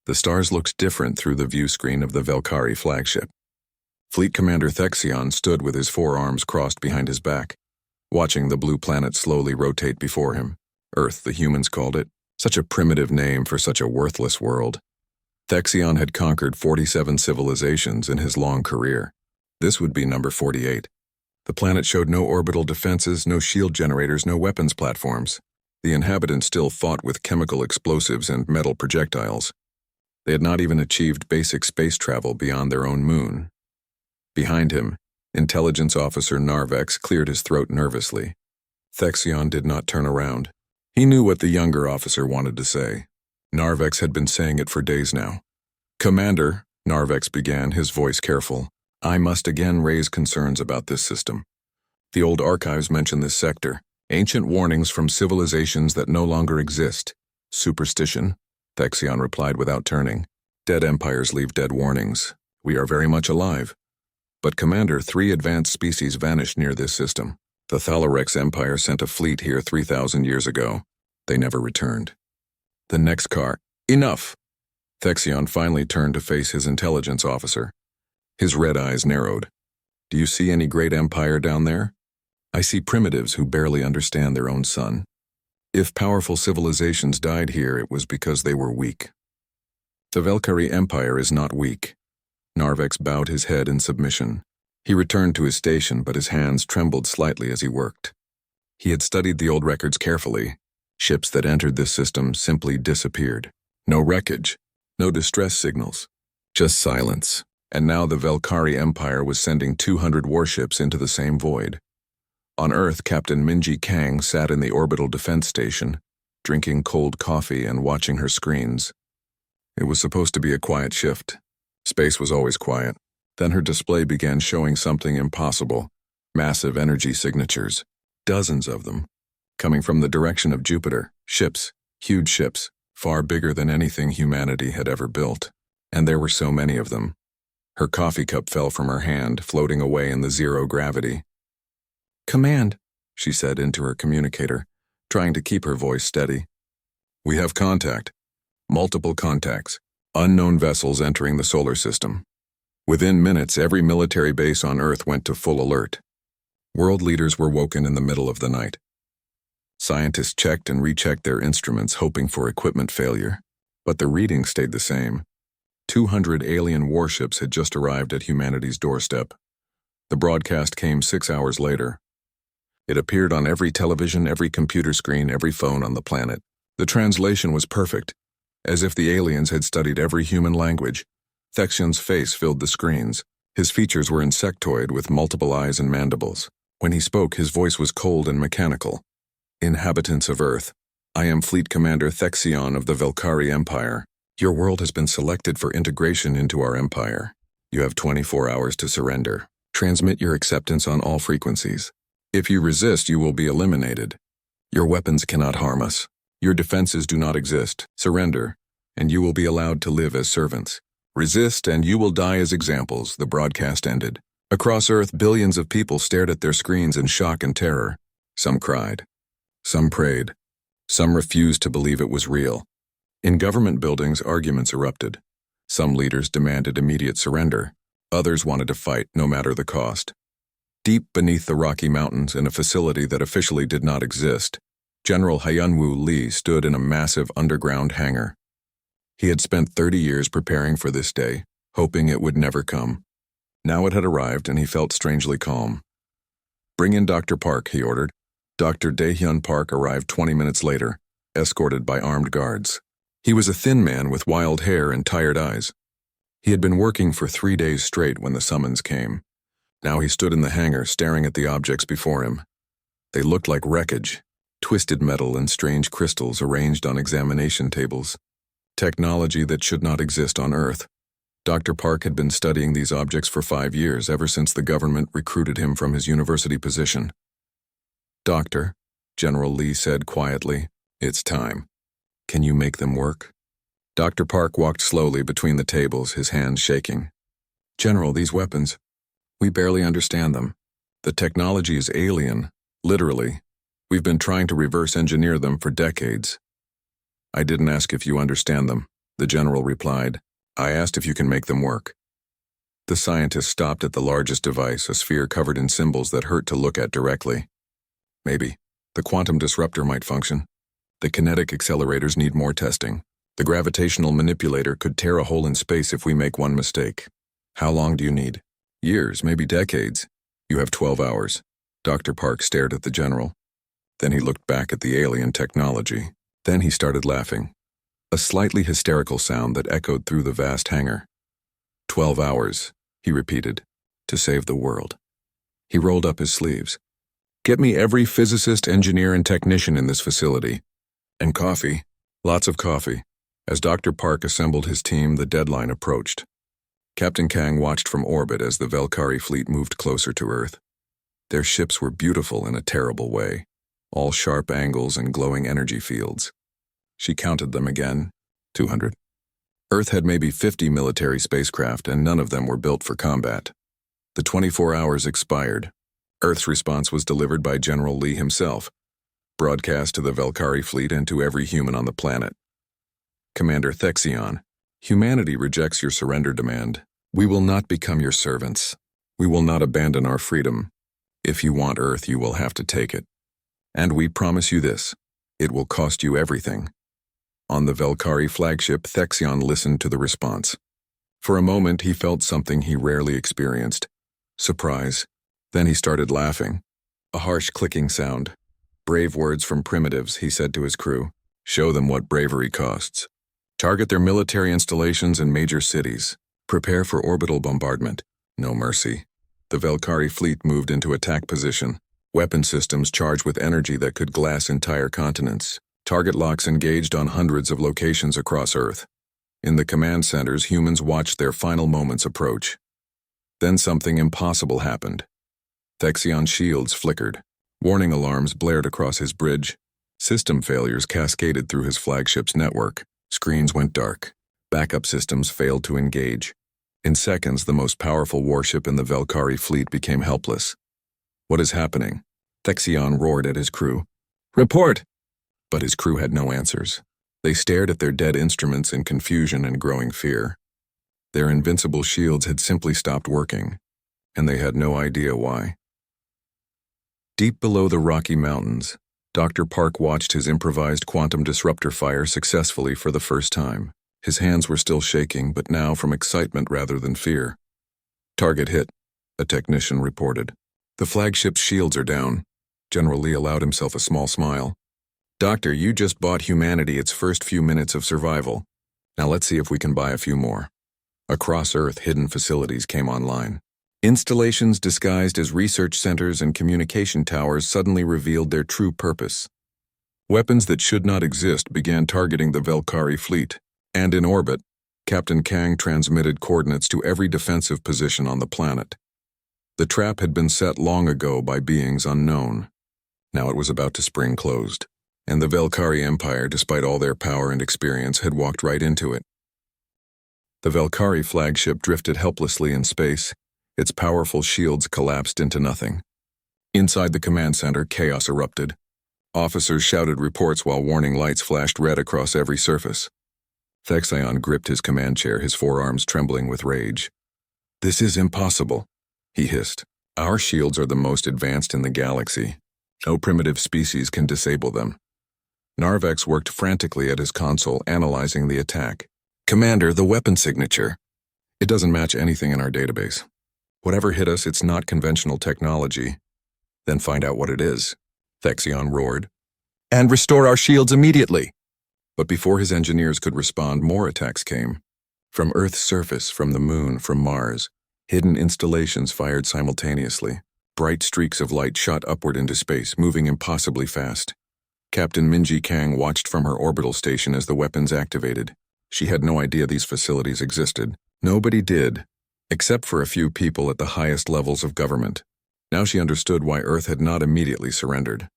The stars looked different through the view screen of the Velkari flagship. Fleet Commander Thexion stood with his forearms crossed behind his back, watching the blue planet slowly rotate before him. Earth, the humans called it, such a primitive name for such a worthless world. Thexion had conquered 47 civilizations in his long career. This would be number 48. The planet showed no orbital defenses, no shield generators, no weapons platforms. The inhabitants still fought with chemical explosives and metal projectiles. They had not even achieved basic space travel beyond their own moon. Behind him, Intelligence Officer Narvex cleared his throat nervously. Thexion did not turn around. He knew what the younger officer wanted to say. Narvex had been saying it for days now. "Commander," Narvex began, his voice careful, "I must again raise concerns about this system. The old archives mention this sector. Ancient warnings from civilizations that no longer exist. Superstition?" Thexion replied without turning. "Dead empires leave dead warnings. We are very much alive. But Commander, 3 advanced species vanished near this system. The Thalarex Empire sent a fleet here 3,000 years ago. They never returned." The next car. "Enough!" Thexion finally turned to face his intelligence officer. His red eyes narrowed. "Do you see any great empire down there? I see primitives who barely understand their own sun. If powerful civilizations died here, it was because they were weak. The Velkari Empire is not weak." Narvex bowed his head in submission. He returned to his station, but his hands trembled slightly as he worked. He had studied the old records carefully. Ships that entered this system simply disappeared. No wreckage, no distress signals, just silence. And now the Velkari Empire was sending 200 warships into the same void. On Earth, Captain Minji Kang sat in the orbital defense station, drinking cold coffee and watching her screens. It was supposed to be a quiet shift. Space was always quiet. Then her display began showing something impossible. Massive energy signatures. Dozens of them. Coming from the direction of Jupiter. Ships. Huge ships. Far bigger than anything humanity had ever built. And there were so many of them. Her coffee cup fell from her hand, floating away in the zero gravity. "Command," she said into her communicator, trying to keep her voice steady. "We have contact. Multiple contacts. Unknown vessels entering the solar system." Within minutes, every military base on Earth went to full alert. World leaders were woken in the middle of the night. Scientists checked and rechecked their instruments, hoping for equipment failure. But the readings stayed the same. 200 alien warships had just arrived at humanity's doorstep. The broadcast came 6 hours later. It appeared on every television, every computer screen, every phone on the planet. The translation was perfect, as if the aliens had studied every human language. Thexion's face filled the screens. His features were insectoid with multiple eyes and mandibles. When he spoke, his voice was cold and mechanical. "Inhabitants of Earth, I am Fleet Commander Thexion of the Velkari Empire. Your world has been selected for integration into our empire. You have 24 hours to surrender. Transmit your acceptance on all frequencies. If you resist, you will be eliminated. Your weapons cannot harm us. Your defenses do not exist. Surrender, and you will be allowed to live as servants. Resist, and you will die as examples." The broadcast ended. Across Earth, billions of people stared at their screens in shock and terror. Some cried. Some prayed. Some refused to believe it was real. In government buildings, arguments erupted. Some leaders demanded immediate surrender. Others wanted to fight, no matter the cost. Deep beneath the Rocky Mountains, in a facility that officially did not exist, General Hyunwoo Lee stood in a massive underground hangar. He had spent 30 years preparing for this day, hoping it would never come. Now it had arrived, and he felt strangely calm. "Bring in Dr. Park," he ordered. Dr. Daehyun Park arrived 20 minutes later, escorted by armed guards. He was a thin man with wild hair and tired eyes. He had been working for 3 days straight when the summons came. Now he stood in the hangar, staring at the objects before him. They looked like wreckage, twisted metal and strange crystals arranged on examination tables. Technology that should not exist on Earth. Dr. Park had been studying these objects for 5 years, ever since the government recruited him from his university position. "Doctor," General Lee said quietly, "it's time. Can you make them work?" Dr. Park walked slowly between the tables, his hands shaking. "General, these weapons, we barely understand them. The technology is alien, literally. We've been trying to reverse engineer them for decades." "I didn't ask if you understand them. The general replied, "I asked if you can make them work." The scientist stopped at the largest device, a sphere covered in symbols that hurt to look at directly. Maybe. The quantum disruptor might function. The kinetic accelerators need more testing. The gravitational manipulator could tear a hole in space if we make one mistake. How long do you need? Years, maybe decades. You have 12 hours. Dr. Park stared at the general. Then he looked back at the alien technology. Then he started laughing. A slightly hysterical sound that echoed through the vast hangar. 12 hours, he repeated, to save the world. He rolled up his sleeves. Get me every physicist, engineer, and technician in this facility. And coffee. Lots of coffee. As Dr. Park assembled his team, the deadline approached. Captain Kang watched from orbit as the Velkari fleet moved closer to Earth. Their ships were beautiful in a terrible way, all sharp angles and glowing energy fields. She counted them again. 200. Earth had maybe 50 military spacecraft, and none of them were built for combat. The 24 hours expired. Earth's response was delivered by General Lee himself, broadcast to the Velkari fleet and to every human on the planet. Commander Thexion, humanity rejects your surrender demand. We will not become your servants. We will not abandon our freedom. If you want Earth, you will have to take it. And we promise you this, it will cost you everything. On the Velkari flagship, Thexion listened to the response. For a moment, he felt something he rarely experienced. Surprise. Then he started laughing. A harsh clicking sound. Brave words from primitives, he said to his crew. Show them what bravery costs. Target their military installations in major cities. Prepare for orbital bombardment. No mercy. The Velkari fleet moved into attack position. Weapon systems charged with energy that could glass entire continents. Target locks engaged on hundreds of locations across Earth. In the command centers, humans watched their final moments approach. Then something impossible happened. Thexion's shields flickered. Warning alarms blared across his bridge. System failures cascaded through his flagship's network. Screens went dark. Backup systems failed to engage. In seconds, the most powerful warship in the Velkari fleet became helpless. What is happening? Thexion roared at his crew. Report! But his crew had no answers. They stared at their dead instruments in confusion and growing fear. Their invincible shields had simply stopped working, and they had no idea why. Deep below the Rocky Mountains, Dr. Park watched his improvised quantum disruptor fire successfully for the first time. His hands were still shaking, but now from excitement rather than fear. Target hit, a technician reported. The flagship's shields are down. General Lee allowed himself a small smile. Doctor, you just bought humanity its first few minutes of survival. Now let's see if we can buy a few more. Across Earth, hidden facilities came online. Installations disguised as research centers and communication towers suddenly revealed their true purpose. Weapons that should not exist began targeting the Velkari fleet, and in orbit, Captain Kang transmitted coordinates to every defensive position on the planet. The trap had been set long ago by beings unknown. Now it was about to spring closed. And the Velkari Empire, despite all their power and experience, had walked right into it. The Velkari flagship drifted helplessly in space. Its powerful shields collapsed into nothing. Inside the command center, chaos erupted. Officers shouted reports while warning lights flashed red across every surface. Thexion gripped his command chair, his forearms trembling with rage. This is impossible, he hissed. Our shields are the most advanced in the galaxy. No primitive species can disable them. Narvex worked frantically at his console, analyzing the attack. Commander, the weapon signature. It doesn't match anything in our database. Whatever hit us, it's not conventional technology. Then find out what it is, Thexion roared. And restore our shields immediately. But before his engineers could respond, more attacks came. From Earth's surface, from the moon, from Mars, hidden installations fired simultaneously. Bright streaks of light shot upward into space, moving impossibly fast. Captain Minji Kang watched from her orbital station as the weapons activated. She had no idea these facilities existed. Nobody did, except for a few people at the highest levels of government. Now she understood why Earth had not immediately surrendered.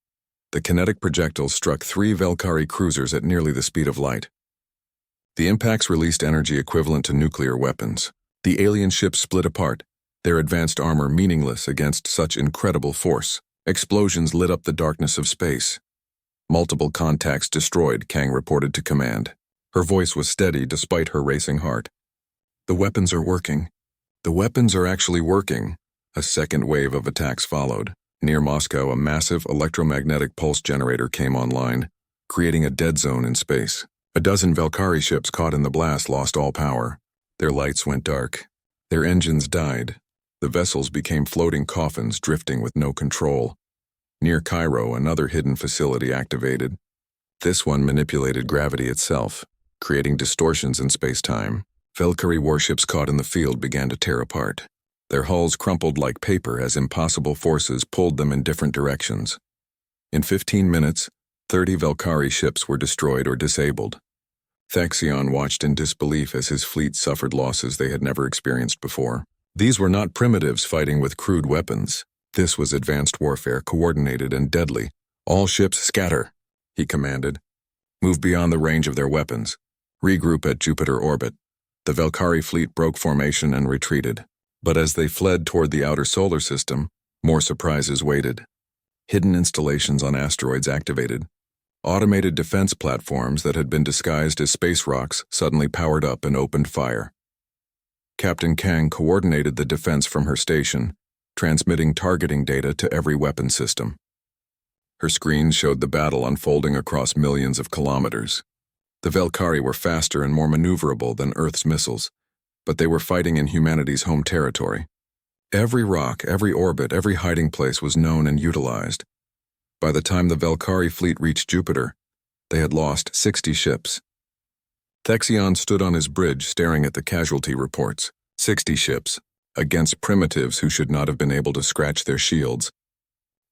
The kinetic projectiles struck 3 Velkari cruisers at nearly the speed of light. The impacts released energy equivalent to nuclear weapons. The alien ships split apart, their advanced armor meaningless against such incredible force. Explosions lit up the darkness of space. Multiple contacts destroyed, Kang reported to command. Her voice was steady despite her racing heart. The weapons are working. The weapons are actually working. A second wave of attacks followed. Near Moscow, a massive electromagnetic pulse generator came online, creating a dead zone in space. A dozen Valkyrie ships caught in the blast lost all power. Their lights went dark. Their engines died. The vessels became floating coffins drifting with no control. Near Cairo, another hidden facility activated. This one manipulated gravity itself, creating distortions in space-time. Valkyrie warships caught in the field began to tear apart. Their hulls crumpled like paper as impossible forces pulled them in different directions. In 15 minutes, 30 Valkyrie ships were destroyed or disabled. Thaxion watched in disbelief as his fleet suffered losses they had never experienced before. These were not primitives fighting with crude weapons. This was advanced warfare, coordinated and deadly. All ships scatter, he commanded. Move beyond the range of their weapons. Regroup at Jupiter orbit. The Valkyrie fleet broke formation and retreated. But as they fled toward the outer solar system, more surprises waited. Hidden installations on asteroids activated. Automated defense platforms that had been disguised as space rocks suddenly powered up and opened fire. Captain Kang coordinated the defense from her station, transmitting targeting data to every weapon system. Her screens showed the battle unfolding across millions of kilometers. The Valkyrie were faster and more maneuverable than Earth's missiles, but they were fighting in humanity's home territory. Every rock, every orbit, every hiding place was known and utilized. By the time the Valkyrie fleet reached Jupiter, they had lost 60 ships. Thaxion stood on his bridge staring at the casualty reports. 60 ships, against primitives who should not have been able to scratch their shields.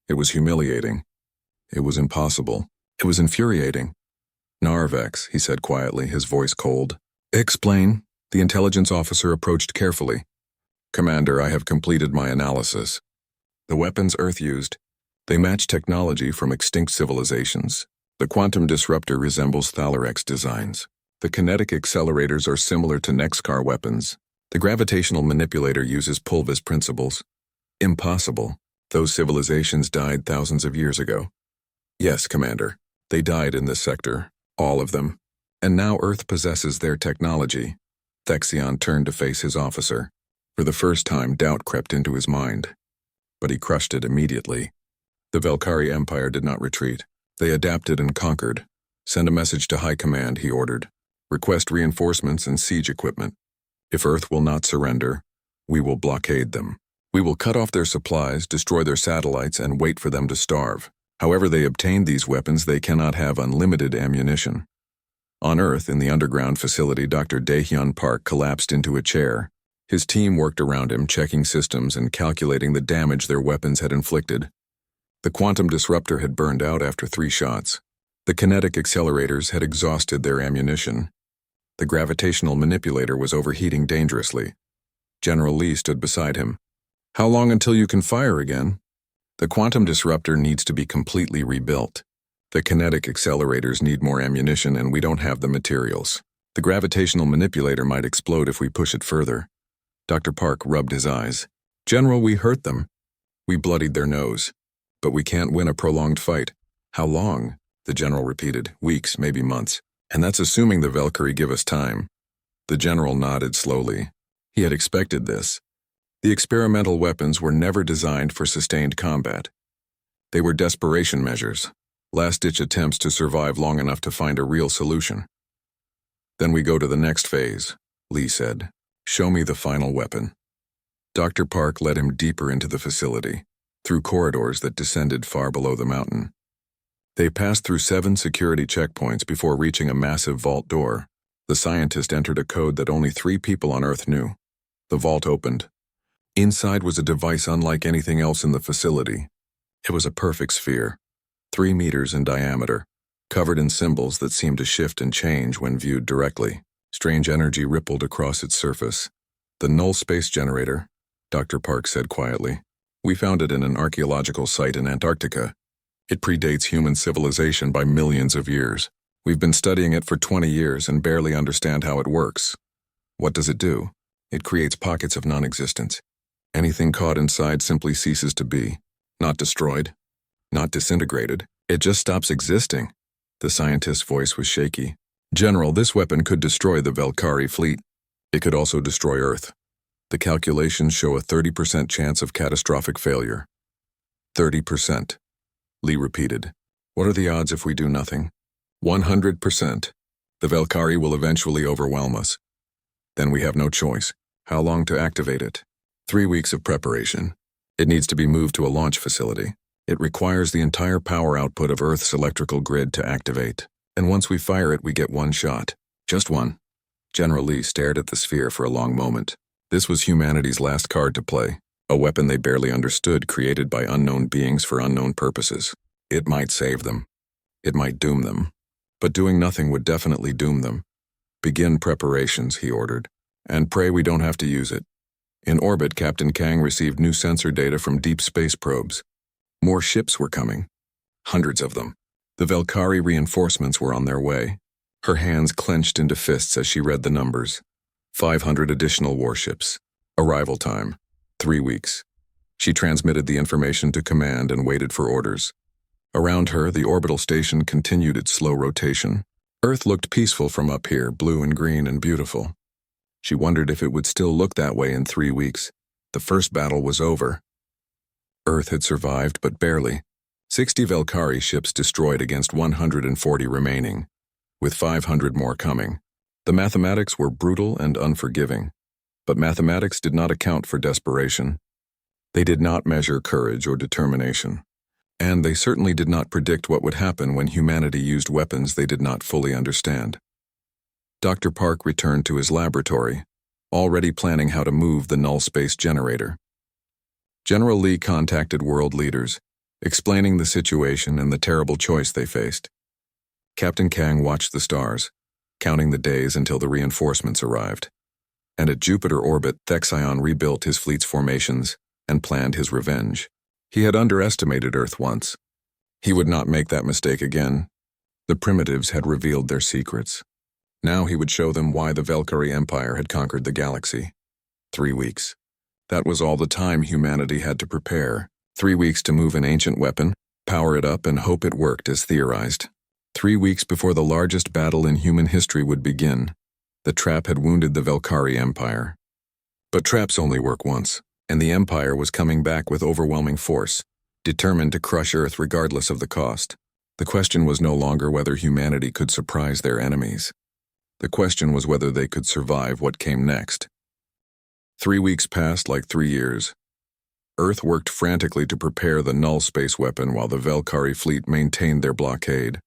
It was humiliating. It was impossible. It was infuriating. Narvex, he said quietly, his voice cold. Explain. The intelligence officer approached carefully. Commander, I have completed my analysis. The weapons Earth used, they match technology from extinct civilizations. The quantum disruptor resembles Thalarex designs. The kinetic accelerators are similar to Nexcar weapons. The gravitational manipulator uses Pulvis principles. Impossible. Those civilizations died thousands of years ago. Yes, Commander. They died in this sector. All of them. And now Earth possesses their technology. Thaxion turned to face his officer. For the first time, doubt crept into his mind. But he crushed it immediately. The Valkyrie Empire did not retreat. They adapted and conquered. Send a message to High Command, he ordered. Request reinforcements and siege equipment. If Earth will not surrender, we will blockade them. We will cut off their supplies, destroy their satellites, and wait for them to starve. However they obtained these weapons, they cannot have unlimited ammunition. On Earth, in the underground facility, Dr. Daehyun Park collapsed into a chair. His team worked around him, checking systems and calculating the damage their weapons had inflicted. The quantum disruptor had burned out after 3 shots. The kinetic accelerators had exhausted their ammunition. The gravitational manipulator was overheating dangerously. General Lee stood beside him. How long until you can fire again? The quantum disruptor needs to be completely rebuilt. The kinetic accelerators need more ammunition and we don't have the materials. The gravitational manipulator might explode if we push it further. Dr. Park rubbed his eyes. General, we hurt them. We bloodied their nose. But we can't win a prolonged fight. How long? The general repeated. Weeks, maybe months. And that's assuming the Valkyrie give us time. The general nodded slowly. He had expected this. The experimental weapons were never designed for sustained combat. They were desperation measures, last-ditch attempts to survive long enough to find a real solution. Then we go to the next phase, Lee said. Show me the final weapon. Dr. Park led him deeper into the facility, through corridors that descended far below the mountain. They passed through 7 security checkpoints before reaching a massive vault door. The scientist entered a code that only 3 people on Earth knew. The vault opened. Inside was a device unlike anything else in the facility. It was a perfect sphere, 3 meters in diameter, covered in symbols that seemed to shift and change when viewed directly. Strange energy rippled across its surface. The null space generator, Dr. Park said quietly. We found it in an archaeological site in Antarctica. It predates human civilization by millions of years. We've been studying it for 20 years and barely understand how it works. What does it do? It creates pockets of non-existence. Anything caught inside simply ceases to be. Not destroyed. Not disintegrated. It just stops existing. The scientist's voice was shaky. General, this weapon could destroy the Velkari fleet. It could also destroy Earth. The calculations show a 30% chance of catastrophic failure. 30%. Lee repeated. What are the odds if we do nothing? 100%. The Velkari will eventually overwhelm us. Then we have no choice. How long to activate it? 3 weeks of preparation. It needs to be moved to a launch facility. It requires the entire power output of Earth's electrical grid to activate. And once we fire it, we get one shot. Just one. General Lee stared at the sphere for a long moment. This was humanity's last card to play, a weapon they barely understood, created by unknown beings for unknown purposes. It might save them. It might doom them. But doing nothing would definitely doom them. Begin preparations, he ordered, and pray we don't have to use it. In orbit, Captain Kang received new sensor data from deep space probes. More ships were coming. Hundreds of them. The Velkari reinforcements were on their way. Her hands clenched into fists as she read the numbers. 500 additional warships. Arrival time, 3 weeks. She transmitted the information to command and waited for orders. Around her, the orbital station continued its slow rotation. Earth looked peaceful from up here, blue and green and beautiful. She wondered if it would still look that way in 3 weeks. The first battle was over. Earth had survived, but barely. 60 Velkari ships destroyed against 140 remaining, with 500 more coming. The mathematics were brutal and unforgiving, but mathematics did not account for desperation. They did not measure courage or determination, and they certainly did not predict what would happen when humanity used weapons they did not fully understand. Dr. Park returned to his laboratory, already planning how to move the null space generator. General Lee contacted world leaders, explaining the situation and the terrible choice they faced. Captain Kang watched the stars, counting the days until the reinforcements arrived. And at Jupiter orbit, Thexion rebuilt his fleet's formations and planned his revenge. He had underestimated Earth once. He would not make that mistake again. The primitives had revealed their secrets. Now he would show them why the Velkari Empire had conquered the galaxy. 3 weeks. That was all the time humanity had to prepare. 3 weeks to move an ancient weapon, power it up, and hope it worked as theorized. 3 weeks before the largest battle in human history would begin. The trap had wounded the Velkari Empire. But traps only work once, and the Empire was coming back with overwhelming force, determined to crush Earth regardless of the cost. The question was no longer whether humanity could surprise their enemies. The question was whether they could survive what came next. 3 weeks passed like 3 years. Earth worked frantically to prepare the null space weapon while the Velkari fleet maintained their blockade.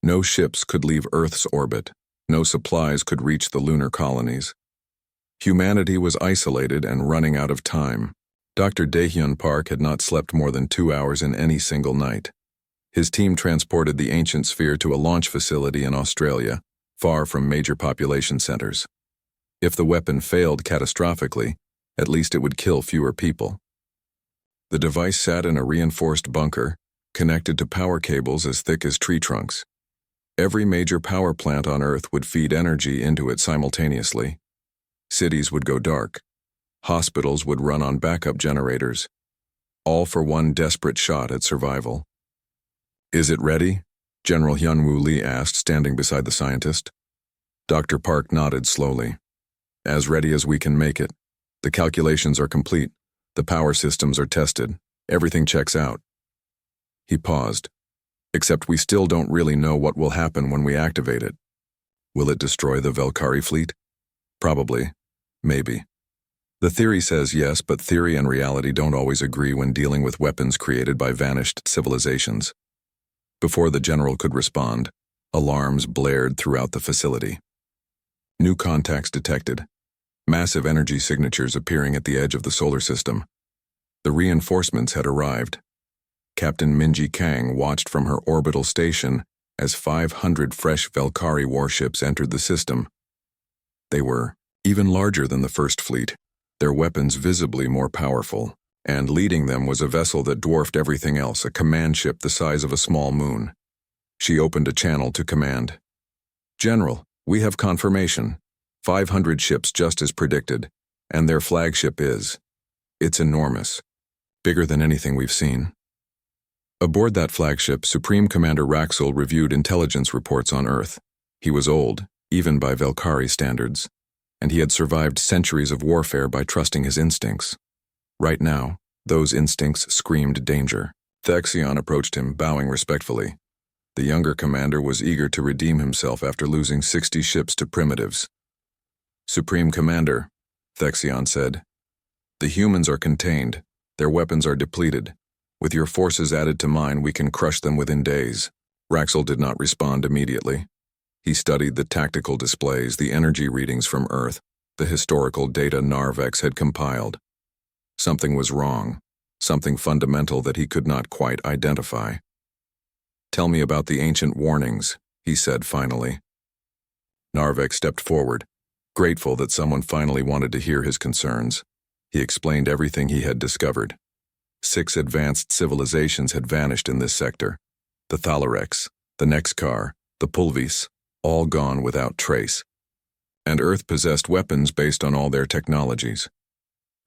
No ships could leave Earth's orbit. No supplies could reach the lunar colonies. Humanity was isolated and running out of time. Dr. Daehyun Park had not slept more than 2 hours in any single night. His team transported the ancient sphere to a launch facility in Australia, far from major population centers. If the weapon failed catastrophically, at least it would kill fewer people. The device sat in a reinforced bunker, connected to power cables as thick as tree trunks. Every major power plant on Earth would feed energy into it simultaneously. Cities would go dark. Hospitals would run on backup generators, all for one desperate shot at survival. "Is it ready?" General Hyunwoo Lee asked, standing beside the scientist. Dr. Park nodded slowly. "As ready as we can make it. The calculations are complete. The power systems are tested. Everything checks out." He paused. "Except we still don't really know what will happen when we activate it. Will it destroy the Velkari fleet? Probably. Maybe. The theory says yes, but theory and reality don't always agree when dealing with weapons created by vanished civilizations." Before the general could respond, alarms blared throughout the facility. New contacts detected. Massive energy signatures appearing at the edge of the solar system. The reinforcements had arrived. Captain Minji Kang watched from her orbital station as 500 fresh Velkari warships entered the system. They were even larger than the First Fleet, their weapons visibly more powerful, and leading them was a vessel that dwarfed everything else, a command ship the size of a small moon. She opened a channel to command. "General, we have confirmation. 500 ships just as predicted, and their flagship it's enormous, bigger than anything we've seen." Aboard that flagship, Supreme Commander Raxel reviewed intelligence reports on Earth. He was old, even by Velkari standards, and he had survived centuries of warfare by trusting his instincts. Right now, those instincts screamed danger. Thexion approached him, bowing respectfully. The younger commander was eager to redeem himself after losing 60 ships to primitives. "Supreme Commander," Thexion said, "the humans are contained. Their weapons are depleted. With your forces added to mine, we can crush them within days." Raxel did not respond immediately. He studied the tactical displays, the energy readings from Earth, the historical data Narvex had compiled. Something was wrong, something fundamental that he could not quite identify. "Tell me about the ancient warnings," he said finally. Narvex stepped forward, grateful that someone finally wanted to hear his concerns. He explained everything he had discovered. 6 advanced civilizations had vanished in this sector. The Thalarex, the Nexkar, the Pulvis, all gone without trace. And Earth possessed weapons based on all their technologies.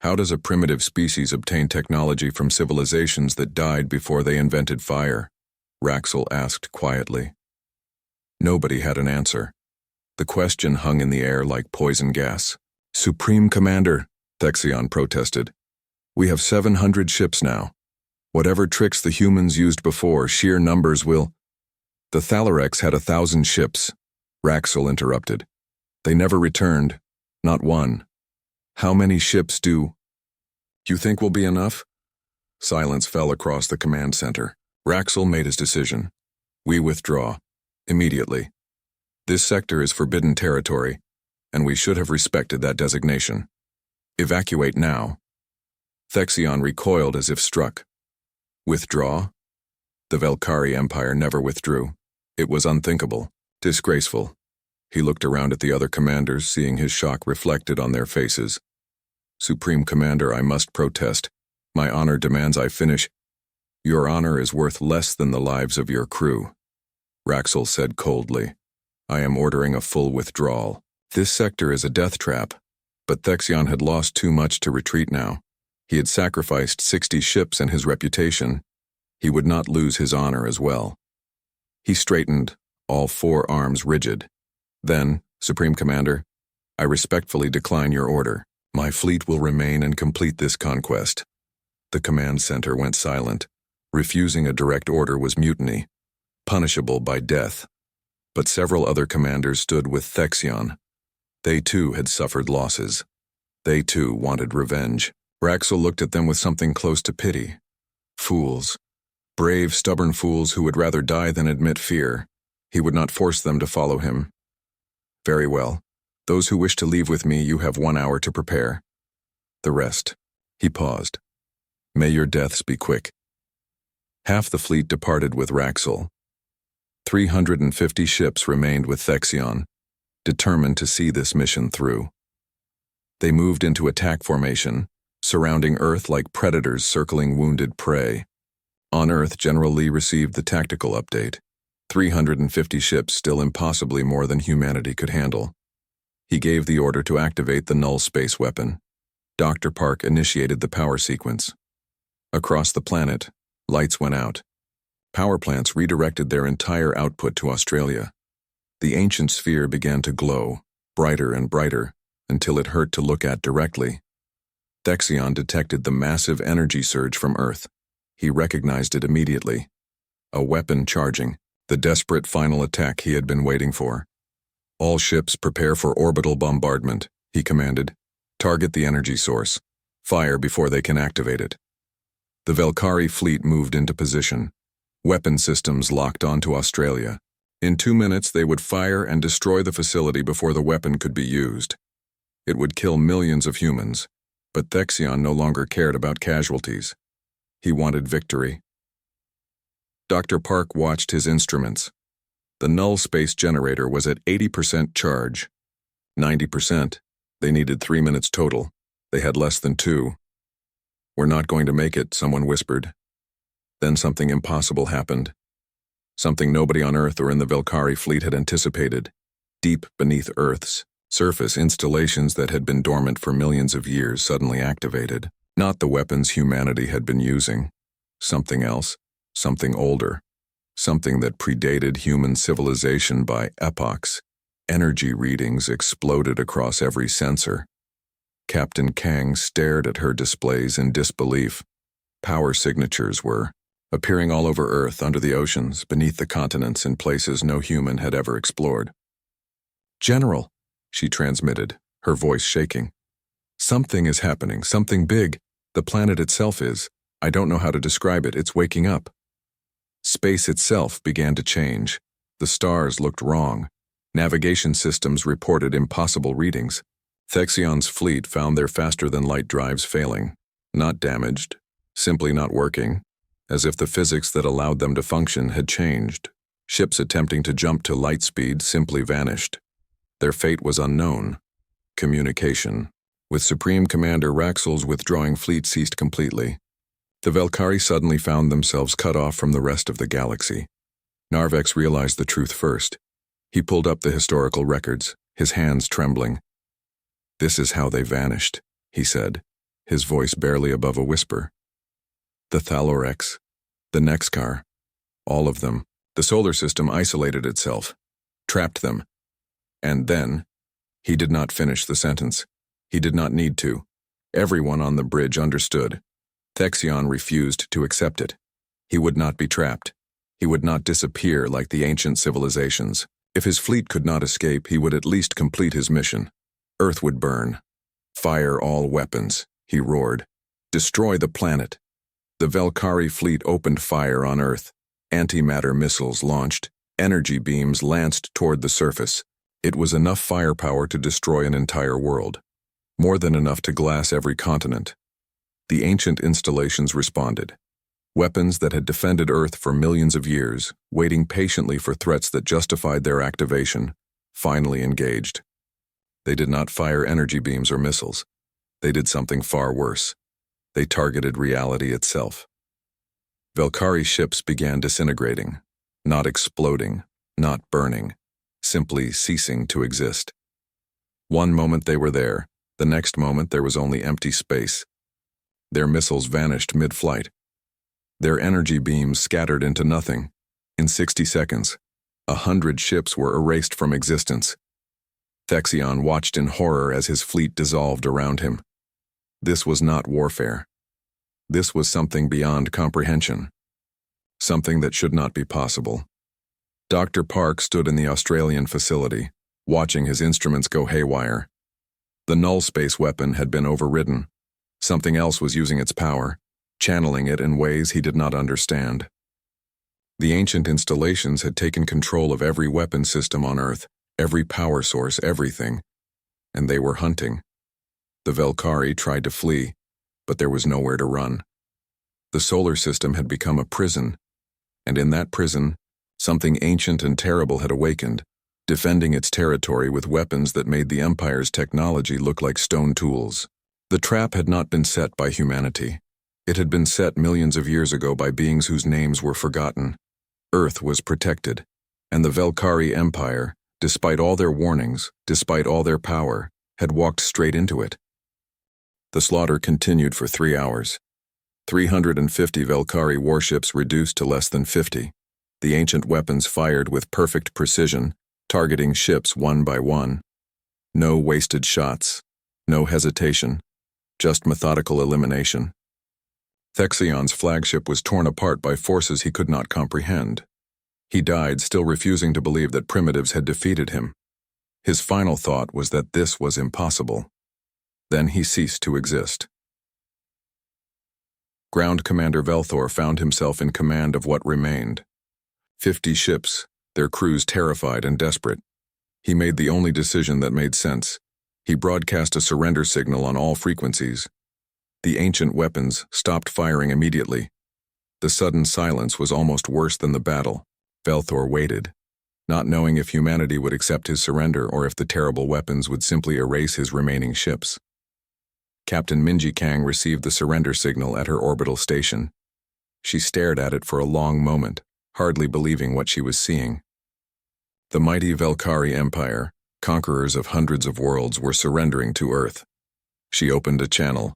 How does a primitive species obtain technology from civilizations that died before they invented fire? Raxel asked quietly. Nobody had an answer. The question hung in the air like poison gas. "Supreme Commander," Thexion protested, "we have 700 ships now. Whatever tricks the humans used before, sheer numbers will—" "The Thalarex had 1,000 ships," Raxel interrupted. "They never returned, not one. How many ships do you think will be enough?" Silence fell across the command center. Raxel made his decision. "We withdraw. Immediately. This sector is forbidden territory, and we should have respected that designation. Evacuate now." Thexion recoiled as if struck. Withdraw? The Velkari Empire never withdrew. It was unthinkable, disgraceful. He looked around at the other commanders, seeing his shock reflected on their faces. "Supreme Commander, I must protest. My honor demands I finish." "Your honor is worth less than the lives of your crew," Raxel said coldly. "I am ordering a full withdrawal. This sector is a death trap." But Thexion had lost too much to retreat now. He had sacrificed 60 ships and his reputation. He would not lose his honor as well. He straightened, all 4 arms rigid. "Then, Supreme Commander, I respectfully decline your order. My fleet will remain and complete this conquest." The command center went silent. Refusing a direct order was mutiny, punishable by death. But several other commanders stood with Thexion. They too had suffered losses. They too wanted revenge. Raxel looked at them with something close to pity. Fools. Brave, stubborn fools who would rather die than admit fear. He would not force them to follow him. "Very well. Those who wish to leave with me, you have 1 hour to prepare. The rest." He paused. "May your deaths be quick." Half the fleet departed with Raxel. 350 ships remained with Thexion, determined to see this mission through. They moved into attack formation, surrounding Earth like predators circling wounded prey. On Earth, General Lee received the tactical update. 350 ships, still impossibly more than humanity could handle. He gave the order to activate the null space weapon. Dr. Park initiated the power sequence. Across the planet, lights went out. Power plants redirected their entire output to Australia. The ancient sphere began to glow, brighter and brighter, until it hurt to look at directly. Thexion detected the massive energy surge from Earth. He recognized it immediately. A weapon charging, the desperate final attack he had been waiting for. "All ships prepare for orbital bombardment," he commanded. "Target the energy source. Fire before they can activate it." The Velkari fleet moved into position. Weapon systems locked onto Australia. In 2 minutes, they would fire and destroy the facility before the weapon could be used. It would kill millions of humans, but Thexion no longer cared about casualties. He wanted victory. Dr. Park watched his instruments. The null space generator was at 80% charge. 90%. They needed 3 minutes total. They had less than 2. "We're not going to make it," someone whispered. Then something impossible happened. Something nobody on Earth or in the Velkari fleet had anticipated. Deep beneath Earth's surface, installations that had been dormant for millions of years suddenly activated. Not the weapons humanity had been using. Something else. Something older. something that predated human civilization by epochs. Energy readings exploded across every sensor. Captain Kang stared at her displays in disbelief. Power signatures were appearing all over Earth, under the oceans, beneath the continents, in places no human had ever explored. "General," she transmitted, her voice shaking. "Something is happening, something big. The planet itself is. I don't know how to describe it. It's waking up." Space itself began to change. The stars looked wrong. Navigation systems reported impossible readings. Thexion's fleet found their faster-than-light drives failing. Not damaged, simply not working, as if the physics that allowed them to function had changed. Ships attempting to jump to light speed simply vanished. Their fate was unknown. Communication. With Supreme Commander Raxel's withdrawing fleet ceased completely. The Velkari suddenly found themselves cut off from the rest of the galaxy. Narvex realized the truth first. He pulled up the historical records, his hands trembling. "This is how they vanished," he said, his voice barely above a whisper. "The Thalorex, the Nexcar, all of them. The solar system isolated itself, trapped them. And then," he did not finish the sentence. He did not need to. Everyone on the bridge understood. Thexion refused to accept it. He would not be trapped. He would not disappear like the ancient civilizations. If his fleet could not escape, he would at least complete his mission. Earth would burn. "Fire all weapons," he roared. "Destroy the planet." The Velkari fleet opened fire on Earth. Antimatter missiles launched. Energy beams lanced toward the surface. It was enough firepower to destroy an entire world. More than enough to glass every continent. The ancient installations responded. Weapons that had defended Earth for millions of years, waiting patiently for threats that justified their activation, finally engaged. They did not fire energy beams or missiles. They did something far worse. They targeted reality itself. Velkari ships began disintegrating, not exploding, not burning, simply ceasing to exist. One moment they were there, the next moment there was only empty space. Their missiles vanished mid-flight. Their energy beams scattered into nothing. In 60 seconds, 100 ships were erased from existence. Thexion watched in horror as his fleet dissolved around him. This was not warfare. This was something beyond comprehension. Something that should not be possible. Dr. Park stood in the Australian facility, watching his instruments go haywire. The null space weapon had been overridden. Something else was using its power, channeling it in ways he did not understand. The ancient installations had taken control of every weapon system on Earth, every power source, everything. And they were hunting. The Velkari tried to flee, but there was nowhere to run. The solar system had become a prison, and in that prison, something ancient and terrible had awakened, defending its territory with weapons that made the Empire's technology look like stone tools. The trap had not been set by humanity. It had been set millions of years ago by beings whose names were forgotten. Earth was protected, and the Velkari Empire, despite all their warnings, despite all their power, had walked straight into it. The slaughter continued for 3 hours. 350 Velkari warships reduced to less than 50. The ancient weapons fired with perfect precision, targeting ships one by one. No wasted shots, no hesitation, just methodical elimination. Thexion's flagship was torn apart by forces he could not comprehend. He died, still refusing to believe that primitives had defeated him. His final thought was that this was impossible. Then he ceased to exist. Ground Commander Velthor found himself in command of what remained. 50 ships, their crews terrified and desperate. He made the only decision that made sense. He broadcast a surrender signal on all frequencies. The ancient weapons stopped firing immediately. The sudden silence was almost worse than the battle. Velthor waited, not knowing if humanity would accept his surrender or if the terrible weapons would simply erase his remaining ships. Captain Minji Kang received the surrender signal at her orbital station. She stared at it for a long moment, hardly believing what she was seeing. The mighty Velkari Empire, conquerors of hundreds of worlds, were surrendering to Earth. She opened a channel.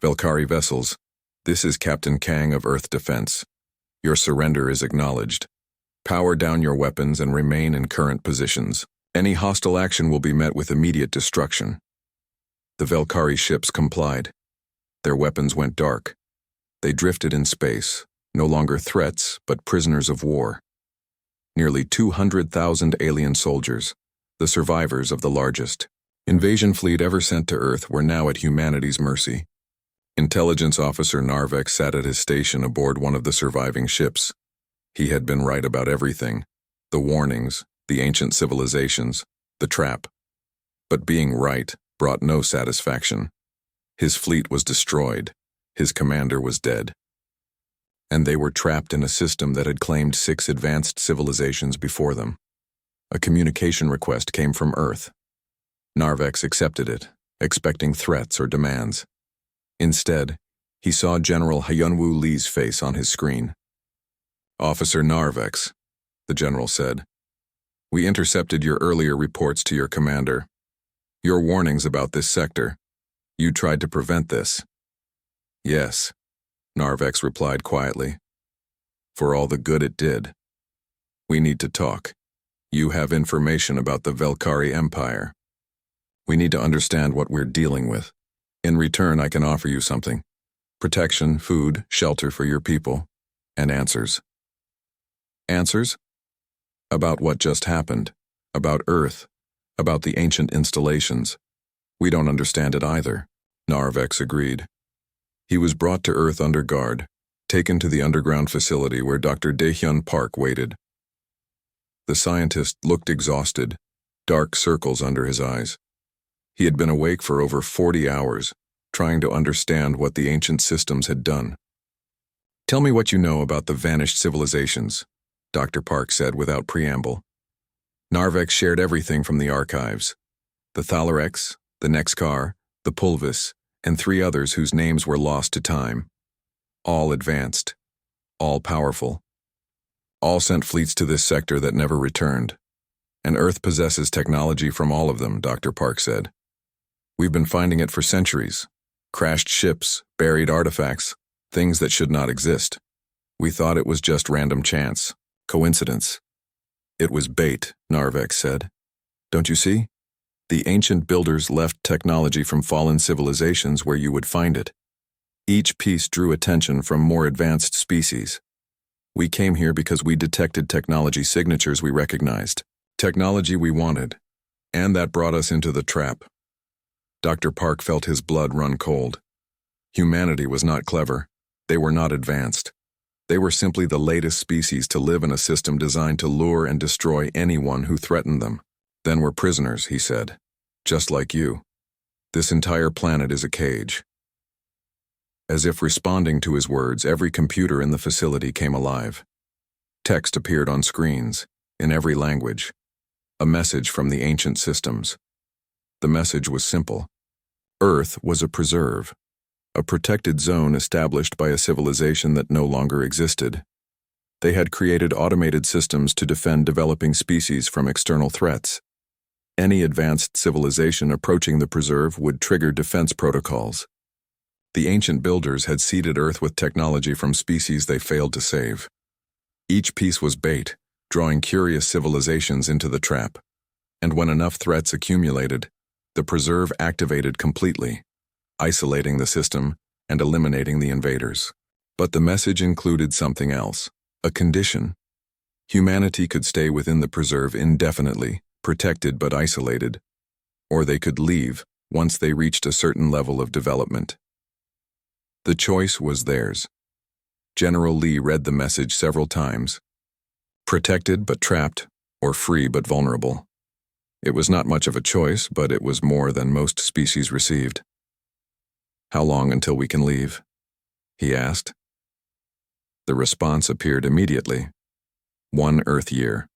"Velkari vessels, this is Captain Kang of Earth Defense. Your surrender is acknowledged. Power down your weapons and remain in current positions. Any hostile action will be met with immediate destruction. The Velkari ships complied. Their weapons went dark. They drifted in space, no longer threats, but prisoners of war. Nearly 200,000 alien soldiers, the survivors of the largest invasion fleet ever sent to Earth, were now at humanity's mercy. Intelligence Officer Narvek sat at his station aboard one of the surviving ships. He had been right about everything: the warnings, the ancient civilizations, the trap. But being right brought no satisfaction. His fleet was destroyed. His commander was dead. And they were trapped in a system that had claimed 6 advanced civilizations before them. A communication request came from Earth. Narvex accepted it, expecting threats or demands. Instead, he saw General Hyunwoo Lee's face on his screen. "Officer Narvex," the general said, "we intercepted your earlier reports to your commander. Your warnings about this sector. You tried to prevent this." "Yes," Narvex replied quietly. "For all the good it did. We need to talk. You have information about the Velkari Empire. We need to understand what we're dealing with. In return, I can offer you something: protection, food, shelter for your people, and answers." "Answers? About what just happened, about Earth, about the ancient installations. We don't understand it either," Narvex agreed. He was brought to Earth under guard, taken to the underground facility where Dr. Daehyun Park waited. The scientist looked exhausted, dark circles under his eyes. He had been awake for over 40 hours, trying to understand what the ancient systems had done. "Tell me what you know about the vanished civilizations," Dr. Park said without preamble. Narvex shared everything from the archives: the Thalarex, the Nexcar, the Pulvis, and 3 others whose names were lost to time. All advanced, all powerful. All sent fleets to this sector that never returned. And Earth possesses technology from all of them, Dr. Park said. "We've been finding it for centuries. Crashed ships, buried artifacts, things that should not exist. We thought it was just random chance, coincidence." "It was bait," Narvex said. "Don't you see? The ancient builders left technology from fallen civilizations where you would find it. Each piece drew attention from more advanced species. We came here because we detected technology signatures we recognized, technology we wanted, and that brought us into the trap." Dr. Park felt his blood run cold. Humanity was not clever. They were not advanced. They were simply the latest species to live in a system designed to lure and destroy anyone who threatened them. "Then we're prisoners," he said. "Just like you. This entire planet is a cage." As if responding to his words, every computer in the facility came alive. Text appeared on screens, in every language. A message from the ancient systems. The message was simple. Earth was a preserve, a protected zone established by a civilization that no longer existed. They had created automated systems to defend developing species from external threats. Any advanced civilization approaching the preserve would trigger defense protocols. The ancient builders had seeded Earth with technology from species they failed to save. Each piece was bait, drawing curious civilizations into the trap. And when enough threats accumulated, the preserve activated completely, isolating the system and eliminating the invaders. But the message included something else, a condition. Humanity could stay within the preserve indefinitely, protected but isolated, or they could leave once they reached a certain level of development. The choice was theirs. General Lee read the message several times. Protected but trapped, or free but vulnerable. It was not much of a choice, but it was more than most species received. "How long until we can leave?" he asked. The response appeared immediately. 1 Earth year.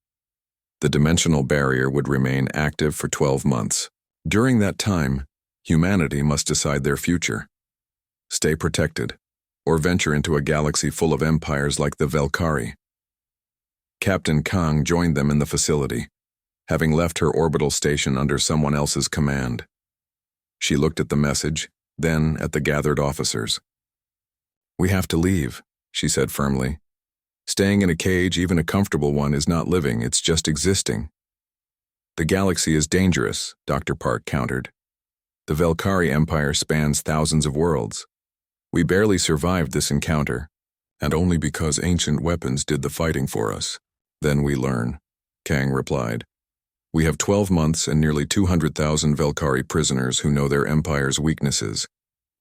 The dimensional barrier would remain active for 12 months. During that time, humanity must decide their future. Stay protected, or venture into a galaxy full of empires like the Velkari. Captain Kang joined them in the facility, having left her orbital station under someone else's command. She looked at the message, then at the gathered officers. "We have to leave," she said firmly. Staying in a cage, even a comfortable one, is not living, it's just existing. The galaxy is dangerous, Dr. Park countered. The Velkari Empire spans thousands of worlds. We barely survived this encounter, and only because ancient weapons did the fighting for us. Then we learn, Kang replied. We have 12 months and nearly 200,000 Velkari prisoners who know their empire's weaknesses.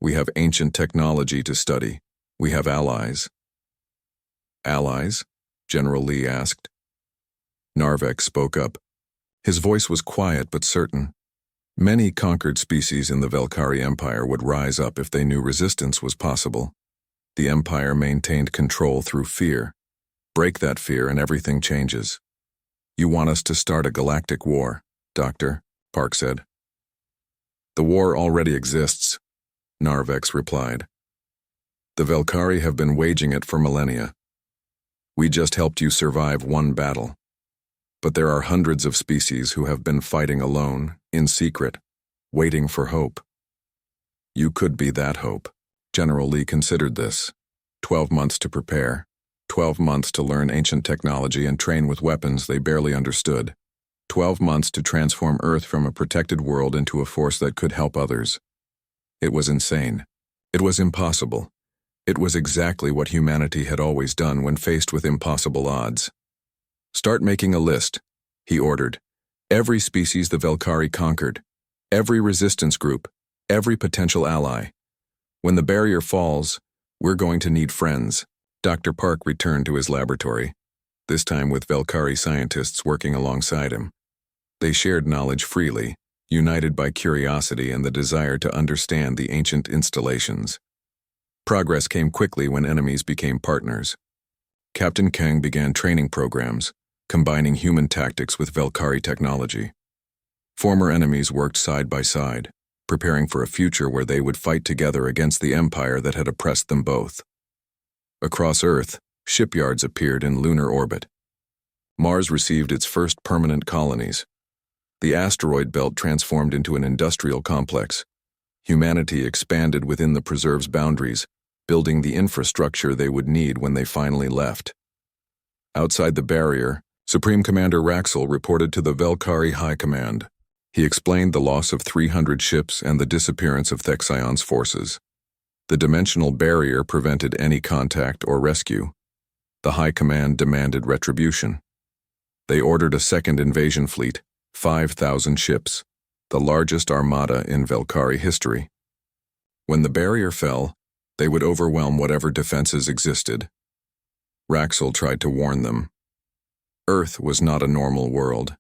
We have ancient technology to study. We have allies. Allies? General Lee asked. Narvek spoke up. His voice was quiet but certain. Many conquered species in the Velkari Empire would rise up if they knew resistance was possible. The Empire maintained control through fear. Break that fear and everything changes. You want us to start a galactic war, Doctor, Park said. The war already exists, Narvex replied. The Velkari have been waging it for millennia. We just helped you survive one battle. But there are hundreds of species who have been fighting alone, in secret, waiting for hope. You could be that hope. General Lee considered this. 12 months to prepare. 12 months to learn ancient technology and train with weapons they barely understood. 12 months to transform Earth from a protected world into a force that could help others. It was insane. It was impossible. It was exactly what humanity had always done when faced with impossible odds. Start making a list, he ordered. Every species the Velkari conquered. Every resistance group. Every potential ally. When the barrier falls, we're going to need friends. Dr. Park returned to his laboratory, this time with Velkari scientists working alongside him. They shared knowledge freely, united by curiosity and the desire to understand the ancient installations. Progress came quickly when enemies became partners. Captain Kang began training programs, combining human tactics with Velkari technology. Former enemies worked side by side, preparing for a future where they would fight together against the empire that had oppressed them both. Across Earth, shipyards appeared in lunar orbit. Mars received its first permanent colonies. The asteroid belt transformed into an industrial complex. Humanity expanded within the preserve's boundaries, building the infrastructure they would need when they finally left. Outside the barrier, Supreme Commander Raxel reported to the Velkari High Command. He explained the loss of 300 ships and the disappearance of Thexion's forces. The dimensional barrier prevented any contact or rescue. The High Command demanded retribution. They ordered a second invasion fleet, 5,000 ships, the largest armada in Velkari history. When the barrier fell, they would overwhelm whatever defenses existed. Raxel tried to warn them. Earth was not a normal world.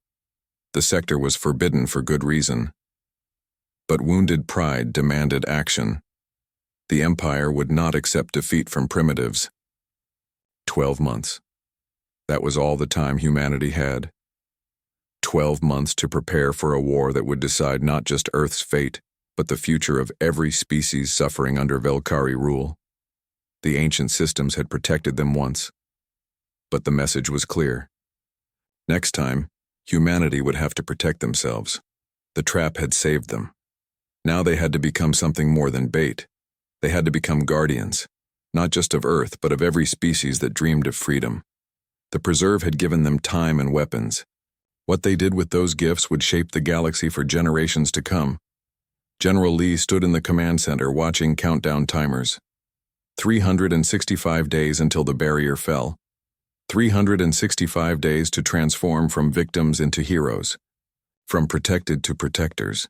The sector was forbidden for good reason. But wounded pride demanded action. The Empire would not accept defeat from primitives. 12 months. That was all the time humanity had. 12 months to prepare for a war that would decide not just Earth's fate, but the future of every species suffering under Velkari rule. The ancient systems had protected them once. But the message was clear. Next time, humanity would have to protect themselves. The trap had saved them. Now they had to become something more than bait. They had to become guardians, not just of Earth, but of every species that dreamed of freedom. The Preserve had given them time and weapons. What they did with those gifts would shape the galaxy for generations to come. General Lee stood in the command center watching countdown timers. 365 days until the barrier fell. 365 days to transform from victims into heroes, from protected to protectors.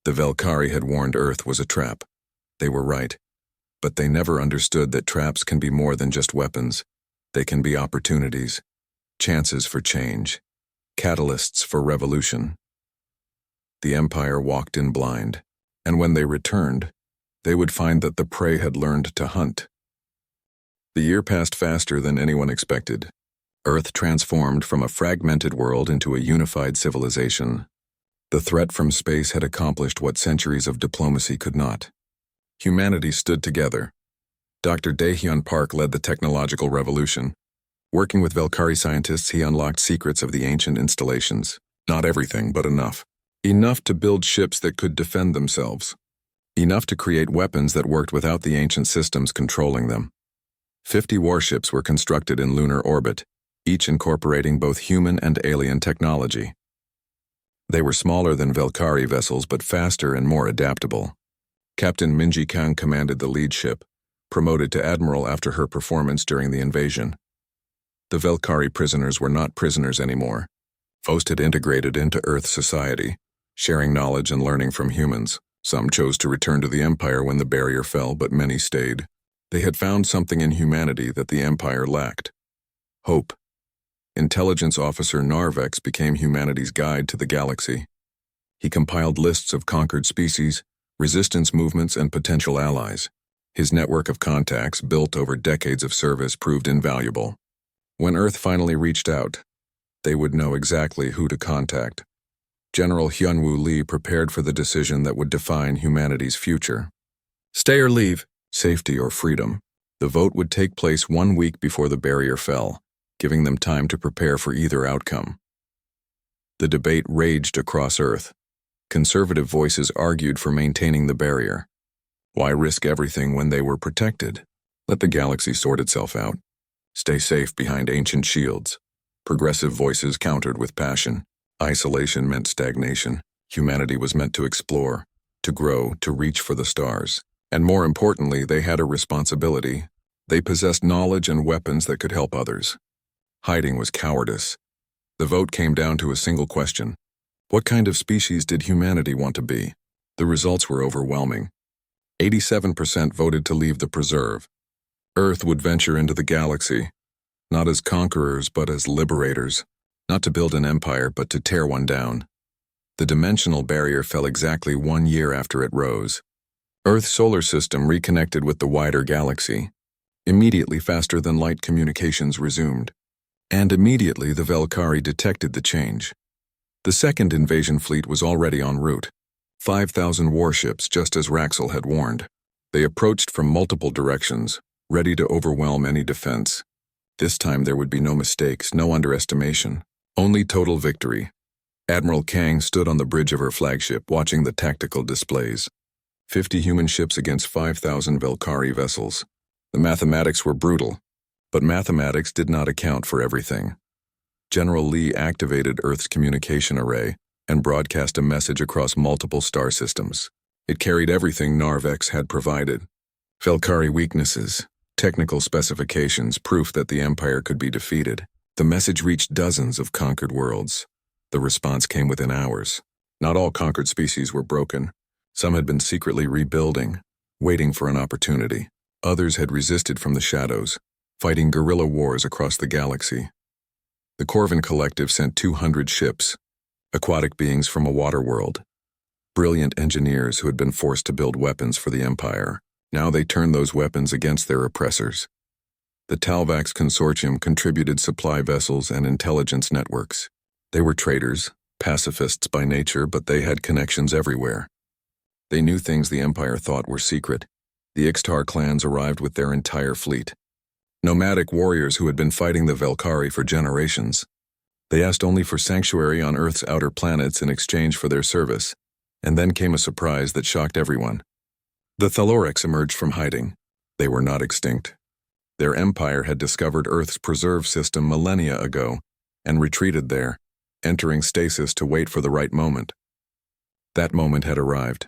The Velkari had warned Earth was a trap. They were right, but they never understood that traps can be more than just weapons. They can be opportunities, chances for change, catalysts for revolution. The Empire walked in blind, and when they returned, they would find that the prey had learned to hunt. The year passed faster than anyone expected. Earth transformed from a fragmented world into a unified civilization. The threat from space had accomplished what centuries of diplomacy could not. Humanity stood together. Dr. Daehyun Park led the technological revolution. Working with Velkari scientists, he unlocked secrets of the ancient installations. Not everything, but enough. Enough to build ships that could defend themselves. Enough to create weapons that worked without the ancient systems controlling them. 50 warships were constructed in lunar orbit, each incorporating both human and alien technology. They were smaller than Velkari vessels but faster and more adaptable. Captain Minji Kang commanded the lead ship, promoted to admiral after her performance during the invasion. The Velkari prisoners were not prisoners anymore. Most had integrated into Earth society, sharing knowledge and learning from humans. Some chose to return to the Empire when the barrier fell, but many stayed. They had found something in humanity that the Empire lacked: hope. Intelligence Officer Narvex became humanity's guide to the galaxy. He compiled lists of conquered species, resistance movements, and potential allies. His network of contacts, built over decades of service, proved invaluable. When Earth finally reached out, they would know exactly who to contact. General Hyunwoo Lee prepared for the decision that would define humanity's future. Stay or leave, safety or freedom. The vote would take place 1 week before the barrier fell, giving them time to prepare for either outcome. The debate raged across Earth. Conservative voices argued for maintaining the barrier. Why risk everything when they were protected? Let the galaxy sort itself out. Stay safe behind ancient shields. Progressive voices countered with passion. Isolation meant stagnation. Humanity was meant to explore, to grow, to reach for the stars. And more importantly, they had a responsibility. They possessed knowledge and weapons that could help others. Hiding was cowardice. The vote came down to a single question: what kind of species did humanity want to be? The results were overwhelming. 87% voted to leave the preserve. Earth would venture into the galaxy, not as conquerors but as liberators, not to build an empire but to tear one down. The dimensional barrier fell exactly 1 year after it rose. Earth's solar system reconnected with the wider galaxy. Immediately, faster than light communications resumed. And immediately the Velkari detected the change. The second invasion fleet was already en route. 5,000 warships, just as Raxel had warned. They approached from multiple directions, ready to overwhelm any defense. This time there would be no mistakes, no underestimation, only total victory. Admiral Kang stood on the bridge of her flagship, watching the tactical displays. 50 human ships against 5,000 Velkari vessels. The mathematics were brutal, but mathematics did not account for everything. General Lee activated Earth's communication array and broadcast a message across multiple star systems. It carried everything Narvex had provided: Velkari weaknesses, technical specifications, proof that the Empire could be defeated. The message reached dozens of conquered worlds. The response came within hours. Not all conquered species were broken. Some had been secretly rebuilding, waiting for an opportunity. Others had resisted from the shadows, fighting guerrilla wars across the galaxy. The Corvin Collective sent 200 ships, aquatic beings from a water world. Brilliant engineers who had been forced to build weapons for the Empire. Now they turned those weapons against their oppressors. The Talvax Consortium contributed supply vessels and intelligence networks. They were traders, pacifists by nature, but they had connections everywhere. They knew things the Empire thought were secret. The Ixtar clans arrived with their entire fleet. Nomadic warriors who had been fighting the Velkari for generations. They asked only for sanctuary on Earth's outer planets in exchange for their service. And then came a surprise that shocked everyone. The Thalorics emerged from hiding. They were not extinct. Their empire had discovered Earth's preserve system millennia ago and retreated there, entering stasis to wait for the right moment. That moment had arrived.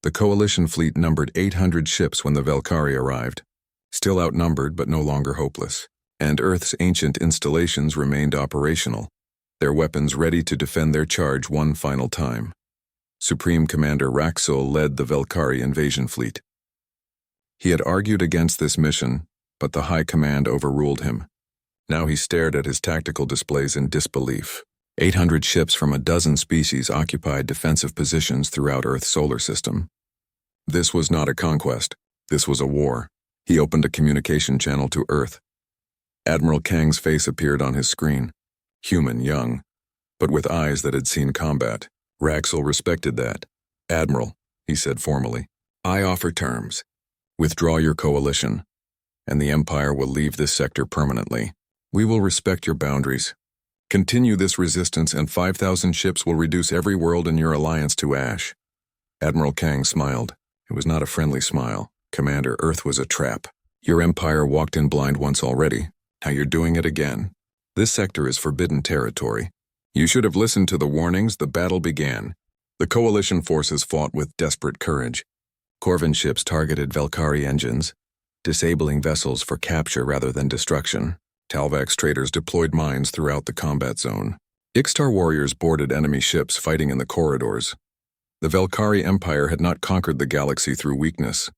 The coalition fleet numbered 800 ships when the Velkari arrived, still outnumbered but no longer hopeless. And Earth's ancient installations remained operational, their weapons ready to defend their charge one final time. Supreme Commander Raxel led the Velkari invasion fleet. He had argued against this mission, but the High Command overruled him. Now he stared at his tactical displays in disbelief. 800 ships from a dozen species occupied defensive positions throughout Earth's solar system. This was not a conquest. This was a war. He opened a communication channel to Earth. Admiral Kang's face appeared on his screen. Human, young, but with eyes that had seen combat. Raxel respected that. "Admiral," he said formally, "I offer terms. Withdraw your coalition, and the Empire will leave this sector permanently. We will respect your boundaries. Continue this resistance and 5,000 ships will reduce every world in your alliance to ash." Admiral Kang smiled. It was not a friendly smile. "Commander, Earth was a trap. Your empire walked in blind once already. Now you're doing it again. This sector is forbidden territory. You should have listened to the warnings. The battle began. The coalition forces fought with desperate courage. Corvin ships targeted Velkari engines, disabling vessels for capture rather than destruction. Talvax traders deployed mines throughout the combat zone. Ixtar warriors boarded enemy ships fighting in the corridors. The Velkari Empire had not conquered the galaxy through weakness.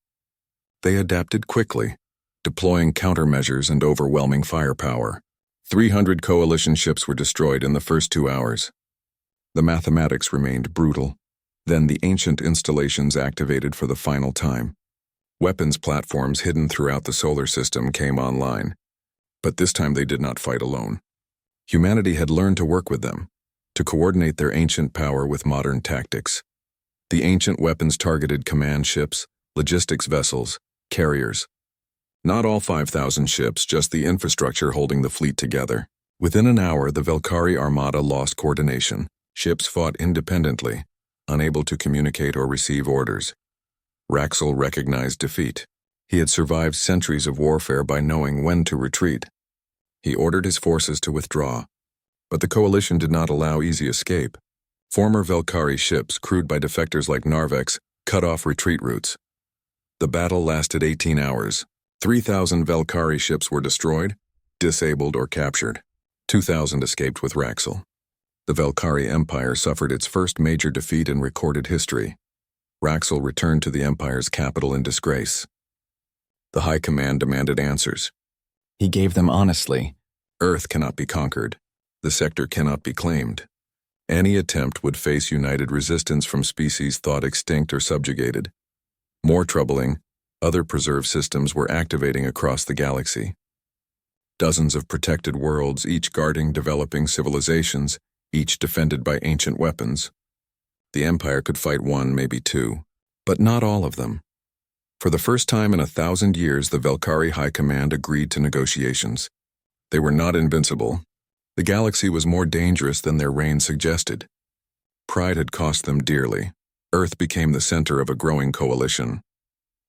They adapted quickly, deploying countermeasures and overwhelming firepower. 300 coalition ships were destroyed in the first 2 hours. The mathematics remained brutal. Then the ancient installations activated for the final time. Weapons platforms hidden throughout the solar system came online. But this time they did not fight alone. Humanity had learned to work with them, to coordinate their ancient power with modern tactics. The ancient weapons targeted command ships, logistics vessels, carriers. Not all 5,000 ships, just the infrastructure holding the fleet together. Within an hour, the Velkari Armada lost coordination. Ships fought independently, unable to communicate or receive orders. Raxel recognized defeat. He had survived centuries of warfare by knowing when to retreat. He ordered his forces to withdraw, but the coalition did not allow easy escape. Former Velkari ships, crewed by defectors like Narvex, cut off retreat routes. The battle lasted 18 hours. 3,000 Velkari ships were destroyed, disabled, or captured. 2,000 escaped with Raxel. The Velkari Empire suffered its first major defeat in recorded history. Raxel returned to the Empire's capital in disgrace. The High Command demanded answers. He gave them honestly. Earth cannot be conquered. The sector cannot be claimed. Any attempt would face united resistance from species thought extinct or subjugated. More troubling, other preserved systems were activating across the galaxy. Dozens of protected worlds, each guarding developing civilizations, each defended by ancient weapons. The Empire could fight one, maybe two, but not all of them. For the first time in 1,000 years, the Velkari High Command agreed to negotiations. They were not invincible. The galaxy was more dangerous than their reign suggested. Pride had cost them dearly. Earth became the center of a growing coalition.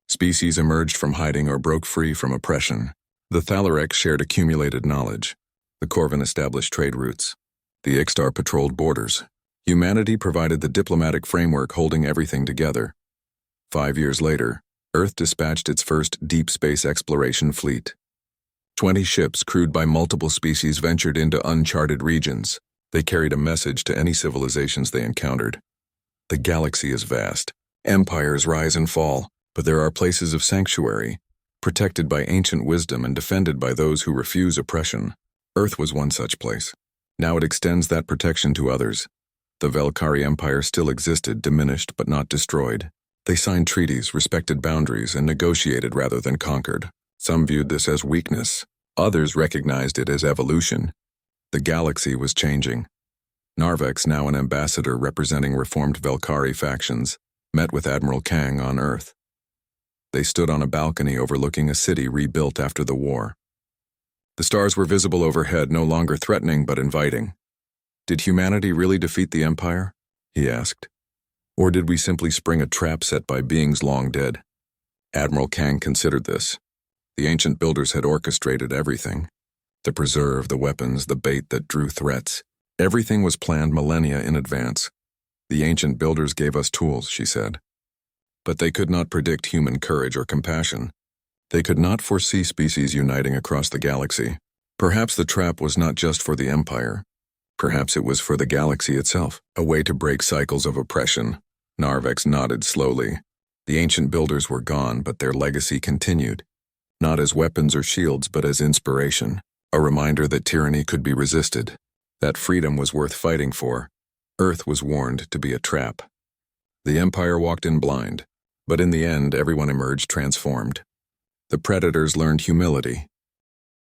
Species emerged from hiding or broke free from oppression. The Thalarex shared accumulated knowledge. The Corvin established trade routes. The Ixtar patrolled borders. Humanity provided the diplomatic framework holding everything together. 5 years later, Earth dispatched its first deep space exploration fleet. 20 ships crewed by multiple species ventured into uncharted regions. They carried a message to any civilizations they encountered. The galaxy is vast. Empires rise and fall, but there are places of sanctuary, protected by ancient wisdom and defended by those who refuse oppression. Earth was one such place. Now it extends that protection to others. The Velkari Empire still existed, diminished but not destroyed. They signed treaties, respected boundaries, and negotiated rather than conquered. Some viewed this as weakness. Others recognized it as evolution. The galaxy was changing. Narvex, now an ambassador representing reformed Velkari factions, met with Admiral Kang on Earth. They stood on a balcony overlooking a city rebuilt after the war. The stars were visible overhead, no longer threatening but inviting. Did humanity really defeat the Empire? He asked. Or did we simply spring a trap set by beings long dead? Admiral Kang considered this. The ancient builders had orchestrated everything. The preserve, the weapons, the bait that drew threats. Everything was planned millennia in advance. The ancient builders gave us tools, she said. But they could not predict human courage or compassion. They could not foresee species uniting across the galaxy. Perhaps the trap was not just for the Empire. Perhaps it was for the galaxy itself, a way to break cycles of oppression. Narvex nodded slowly. The ancient builders were gone, but their legacy continued. Not as weapons or shields, but as inspiration. A reminder that tyranny could be resisted. That freedom was worth fighting for. Earth was warned to be a trap. The Empire walked in blind, but in the end, everyone emerged transformed. The predators learned humility.